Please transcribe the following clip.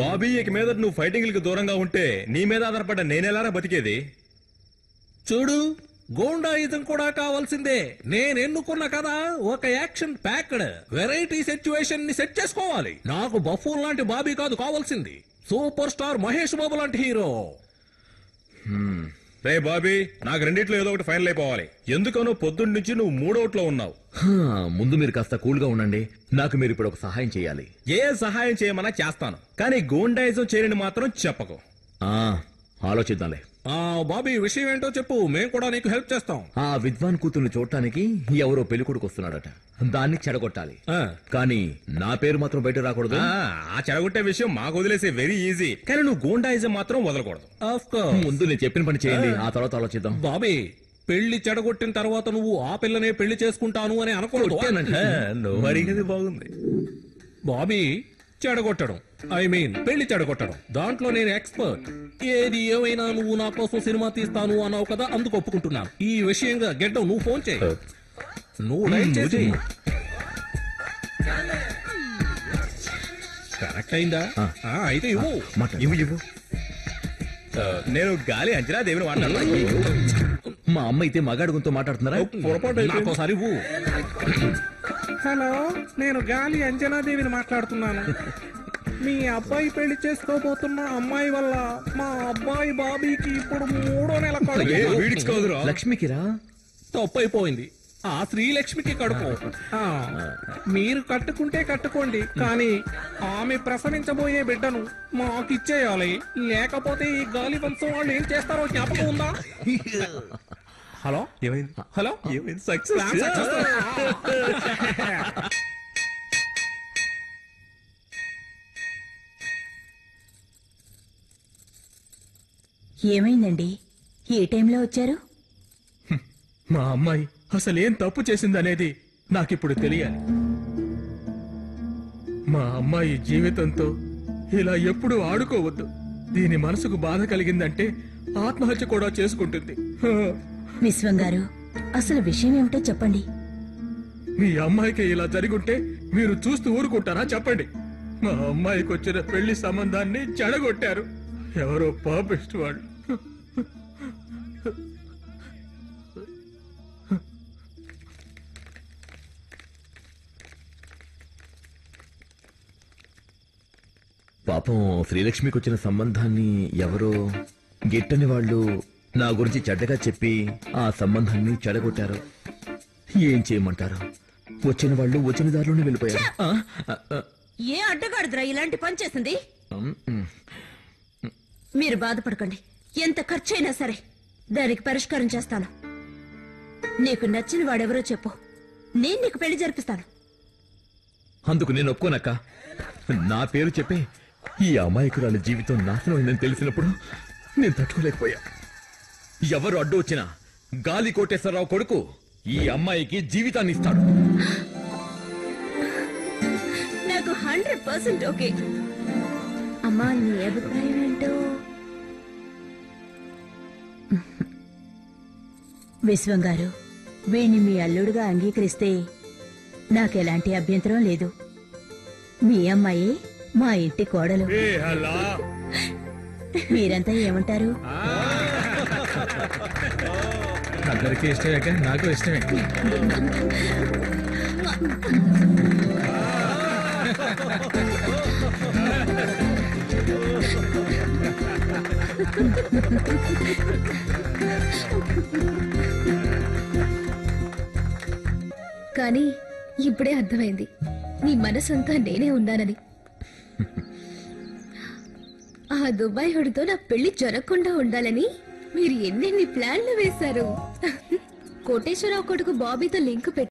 బాబీ ఇక మీద నువ్వు ఫైటింగ్లకు దూరంగా ఉంటే నీ మీద ఆధారపడ్డ నేనెలారా బతికేది? చూడు, గోండాయిజం కూడా కావాల్సిందే. నేనెన్నుకున్న కదా ఒక యాక్షన్ ప్యాక్డ్ వెరైటీ సిచ్యువేషన్ ని సెట్ చేసుకోవాలి. నాకు బఫూన్ లాంటి బాబీ కాదు కావాల్సింది, సూపర్ స్టార్ మహేష్ బాబు లాంటి హీరో. రే బాబీ, నాకు రెండిట్లో ఏదో ఒకటి ఫైనల్ అయిపోవాలి. ఎందుకనో పొద్దున్న నుంచి నువ్వు మూడౌట్లో ఉన్నావు. ముందు మీరు కాస్త కూల్ గా ఉండండి. నాకు మీరు ఇప్పుడు ఒక సహాయం చేయాలి. ఏ సహాయం చేయమన్నా చేస్తాను, కానీ గోండాయిజం చేయని మాత్రం చెప్పకు. ఆలోచిద్దాంలే. బాబీ, విషయం ఏంటో చెప్పు, మేము కూడా నీకు హెల్ప్ చేస్తాం. ఆ విద్వాన్ కూతుర్ని చూడటానికి ఎవరో పెళ్లికొడుకు వస్తున్నాడట. దాన్ని చెడగొట్టాలి, కానీ నా పేరు మాత్రం బయట రాకూడదు. ఆ చెడగొట్టే విషయం మాకు వదిలేసే వెరీ ఈజీ, కానీ నువ్వు గోండాయిజం మాత్రం వదలకూడదు. ముందు నేను చెప్పిన పని చేయండి, ఆ తర్వాత ఆలోచిద్దాం. బాబీ, పెళ్లి చెడగొట్టిన తర్వాత నువ్వు ఆ పిల్లనే పెళ్లి చేసుకుంటాను అని అనుకోవద్దు. నువ్వు అడిగేది బాగుంది. బాబీ, చెడగొట్టడం పెళ్లి చెడగొట్టడం దాంట్లో నేను ఎక్స్పర్ట్. ఏది ఏమైనా నువ్వు నా కోసం సినిమా తీస్తాను అన్నావు కదా, అందుకు ఒప్పుకుంటున్నాను. ఈ విషయంగా గెడ్డం నువ్వు ఫోన్ చేయి, నువ్వు డైల్ చేసి. కరెక్ట్ అయిందా? అయితే ఇవ్వు. ఇవ్వు. నేను గాలి అంచనా దేవుని మాట్లాడుతున్నా. మా అమ్మ అయితే మగాడుగుంతో మాట్లాడుతున్నారా? నాకోసారి ఇవ్వు. హలో, నేను గాలి అంజనాదేవిని మాట్లాడుతున్నాను. మీ అబ్బాయి పెళ్లి చేసుకోబోతున్న అమ్మాయి వల్ల మా అబ్బాయి బాబీకి ఇప్పుడు 3వ నెల కడుపు. లక్ష్మికిరా తప్పైపోయింది, ఆ శ్రీలక్ష్మికి కడుపు. మీరు కట్టుకుంటే కట్టుకోండి, కానీ ఆమె ప్రసవించబోయే బిడ్డను మాకిచ్చేయాలి. లేకపోతే ఈ గాలి వంశం వాళ్ళు ఏం చేస్తారో జ్ఞాపకం ఉందా? హలో, ఏమైంది? హలో, ఏమైంది? సక్సెస్. ఏమైందండి, ఏ టైంలో వచ్చారు? మా అమ్మాయి అసలేం తప్పు చేసిందనేది నాకిప్పుడు తెలియాలి. మా అమ్మాయి జీవితంతో ఇలా ఎప్పుడూ ఆడుకోవద్దు. దీని మనసుకు బాధ కలిగిందంటే ఆత్మహత్య కూడా చేసుకుంటుంది. విశ్వం గారు, అసలు విషయం ఏమిటో చెప్పండి. మీ అమ్మాయికి ఇలా జరుగుంటే మీరు చూస్తూ ఊరుకుంటారా చెప్పండి. మా అమ్మాయికి వచ్చిన పెళ్లి సంబంధాన్ని చెడగొట్టారు ఎవరో పాపిస్ట్ వాళ్ళు. పాపం శ్రీలక్ష్మికి వచ్చిన సంబంధాన్ని ఎవరో గిట్టని వాళ్ళు నా గురించి చెడ్డగా చెప్పి ఆ సంబంధాన్ని చెడగొట్టారు. ఏం చేయమంటారు? వచ్చిన వాళ్ళు వచ్చిన దారిలోనే వెళ్ళిపోయారు. ఏ అడ్డగాడుద్రా ఇలాంటి పని చేసింది? మీరు బాధపడకండి, ఎంత ఖర్చైనా సరే దానికి పరిష్కారం చేస్తాను. నీకు నచ్చిన వాడెవరో చెప్పు, నేను నీకు పెళ్లి జరిపిస్తాను. అందుకు నేను ఒప్పుకోనక్క. నా పేరు చెప్పే ఈ అమాయకురాలి జీవితం నాశనం అయిందని తెలిసినప్పుడు నేను తట్టుకోలేకపోయా. ఎవరు అడ్డు వచ్చినా గాలి కోటేశ్వరరావు కొడుకు ఈ అమ్మాయికి జీవితాన్ని ఇస్తాడు. నాకు 100% ఓకే. అమ్మా, నీ అభిప్రాయం ఏంటో? విశ్వం గారు, వీణ్ణి మీ అల్లుడుగా అంగీకరిస్తే నాకెలాంటి అభ్యంతరం లేదు. మీ అమ్మాయి మా ఇంటి కోడలు. మీరంతా ఏమంటారు? అందరికీ ఇష్టమే, కానీ నాకు ఇష్టమే. కానీ ఇప్పుడే అర్థమైంది, నీ మనసంతా నేనే ఉన్నానని. ఆ దుబాయ్ హుడితో నా పెళ్లి జరగకుండా ఉండాలని మీరు ఎన్నెన్ని ప్లాన్లు వేశారు. కోటేశ్వరరావు కొడుకు బాబీతో లింక్ పెట్టి